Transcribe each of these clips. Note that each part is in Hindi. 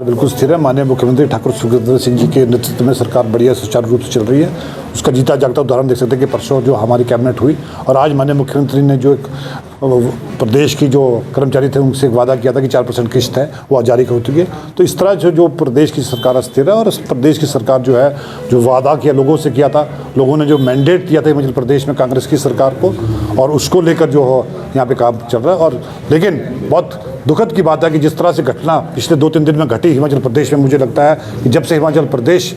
बिल्कुल स्थिर है। माननीय मुख्यमंत्री ठाकुर सुखविंदर सिंह जी के नेतृत्व में सरकार बढ़िया सुचारू रूप से चल रही है। उसका जीता जागता उदाहरण देख सकते हैं कि परसों जो हमारी कैबिनेट हुई और आज माननीय मुख्यमंत्री ने जो एक प्रदेश की जो कर्मचारी थे उनसे एक वादा किया था कि 4% किस्त है वो आज जारी हो चुकी है। तो इस तरह जो प्रदेश की सरकार स्थिर है और इस प्रदेश की सरकार जो है जो वादा किया लोगों से किया था, लोगों ने जो मैंडेट दिया था हिमाचल प्रदेश में कांग्रेस की सरकार को, और उसको लेकर जो यहाँ पे काम चल रहा है। और लेकिन बहुत दुखद की बात है कि जिस तरह से घटना पिछले 2-3 दिन में घटी हिमाचल प्रदेश में, मुझे लगता है कि जब से हिमाचल प्रदेश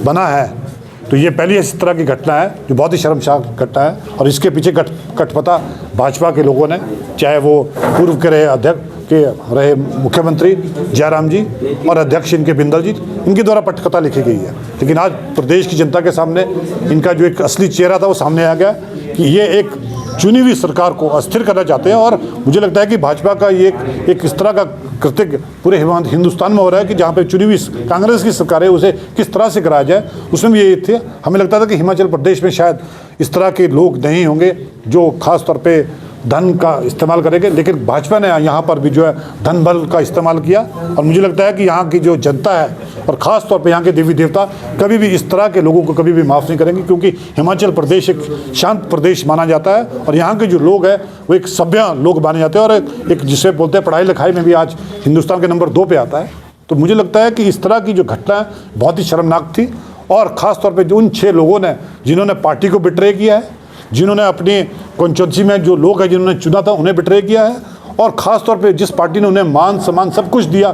बना है तो ये पहली इस तरह की घटना है जो बहुत ही शर्मसार घटना है। और इसके पीछे कठपता भाजपा के लोगों ने, चाहे वो पूर्व के रहे अध्यक्ष के रहे मुख्यमंत्री जयराम जी और अध्यक्ष इनके बिंदल जी, इनके द्वारा पटकथा लिखी गई है। लेकिन आज प्रदेश की जनता के सामने इनका जो एक असली चेहरा था वो सामने आ गया कि ये एक चुनी हुई सरकार को अस्थिर करना चाहते हैं। और मुझे लगता है कि भाजपा का ये एक इस तरह का कृत्य पूरे हिंदुस्तान में हो रहा है कि जहाँ पे चुनी हुई कांग्रेस की सरकार है उसे किस तरह से कराया जाए, उसमें भी ये थे। हमें लगता था कि हिमाचल प्रदेश में शायद इस तरह के लोग नहीं होंगे जो खास तौर पे धन का इस्तेमाल करेंगे, लेकिन भाजपा ने यहाँ पर भी जो है धन बल का इस्तेमाल किया। और मुझे लगता है कि यहाँ की जो जनता है और ख़ास तौर पे यहाँ के देवी देवता कभी भी इस तरह के लोगों को कभी भी माफ़ नहीं करेंगे, क्योंकि हिमाचल प्रदेश एक शांत प्रदेश माना जाता है और यहाँ के जो लोग हैं वो एक सभ्य लोग माने जाते हैं और एक जिसे बोलते हैं पढ़ाई लिखाई में भी आज हिंदुस्तान के नंबर 2 पे आता है। तो मुझे लगता है कि इस तरह की जो घटना है बहुत ही शर्मनाक थी। और ख़ास तौर पर जो उन 6 लोगों ने जिन्होंने पार्टी को बिट्रे किया है, जिन्होंने अपनी कॉन्स्टिट्यूंसी में जो लोग हैं जिन्होंने चुना था उन्हें बिट्रे किया है, और ख़ास तौर पे जिस पार्टी ने उन्हें मान सम्मान सब कुछ दिया,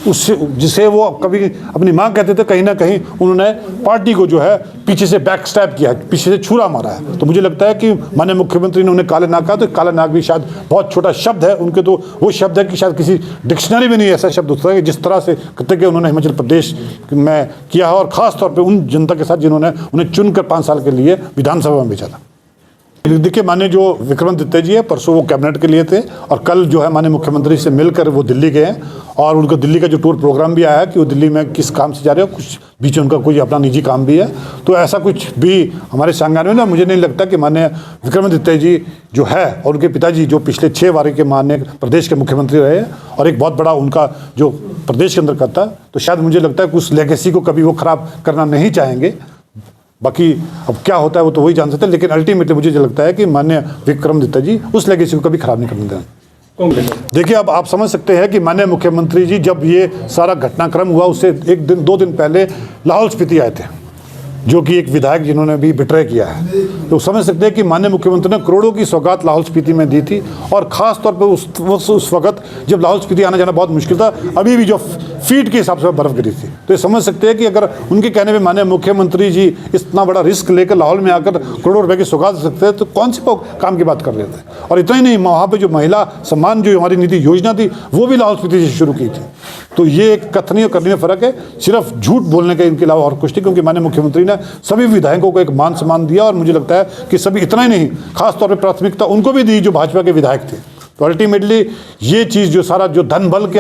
उससे जिसे वो कभी अपनी मां कहते थे, कहीं ना कहीं उन्होंने पार्टी को जो है पीछे से बैक स्टैप किया है, पीछे से छुरा मारा है। तो मुझे लगता है कि माननीय मुख्यमंत्री ने उन्हें काले नाग कहा, तो काला नाग भी शायद बहुत छोटा शब्द है उनके, तो वो शब्द है कि शायद किसी डिक्शनरी में नहीं ऐसा शब्द होता है कि जिस तरह से कृत्य उन्होंने हिमाचल प्रदेश में किया है, और ख़ास तौर पर उन जनता के साथ जिन्होंने उन्हें चुनकर 5 साल के लिए विधानसभा में भेजा था। देखिए, माननीय जो विक्रमादित्य जी है परसों वो कैबिनेट के लिए थे और कल जो है माननीय मुख्यमंत्री से मिलकर वो दिल्ली गए हैं। और उनको दिल्ली का जो टूर प्रोग्राम भी आया है कि वो दिल्ली में किस काम से जा रहे हो, कुछ बीच में उनका कोई अपना निजी काम भी है। तो ऐसा कुछ भी हमारे संज्ञान में ना, मुझे नहीं लगता कि माननीय विक्रमादित्य जी जो है और उनके पिताजी जो पिछले 6 बार के माननीय प्रदेश के मुख्यमंत्री रहे और एक बहुत बड़ा उनका जो प्रदेश के अंदर करता, तो शायद मुझे लगता है कि उस लेगेसी को कभी वो ख़राब करना नहीं चाहेंगे। बाकी अब क्या होता है वो तो वही जान सकते हैं, लेकिन अल्टीमेटली मुझे जो लगता है कि माननीय विक्रमादित्य जी उस लेगेसी को कभी खराब नहीं करने दें। देखिए, अब आप समझ सकते हैं कि माननीय मुख्यमंत्री जी जब ये सारा घटनाक्रम हुआ उससे 1-2 दिन पहले लाहौल स्पीति आए थे, जो कि एक विधायक जिन्होंने भी बिट्रे किया है। तो समझ सकते हैं कि माननीय मुख्यमंत्री ने करोड़ों की सौगात लाहौल स्पीति में दी थी, और ख़ास तौर पर उस वक्त जब लाहौल स्पीति आना जाना बहुत मुश्किल था, अभी भी जो फीट के हिसाब से बर्फ़ गिरी थी। तो ये समझ सकते हैं कि अगर उनके कहने में माननीय मुख्यमंत्री जी इतना बड़ा रिस्क लेकर लाहौल में आकर करोड़ों रुपए की सौगात सकते हैं, तो कौन से काम की बात कर रहे थे। और इतना ही नहीं, वहाँ पर जो महिला सम्मान जो हमारी नीति योजना थी वो भी लाहौल स्पीति से शुरू की थी। तो ये एक कथनी और करनी में फ़र्क है, सिर्फ झूठ बोलने के इनके अलावा और कुछ नहीं, क्योंकि माननीय मुख्यमंत्री ने सभी विधायकों को एक मान सम्मान दिया। और मुझे लगता है कि सभी, इतना ही नहीं, खास तौर पे प्राथमिकता उनको भी दी जो भाजपा के विधायक थे। तो अल्टीमेटली ये चीज़ जो सारा जो धन बल के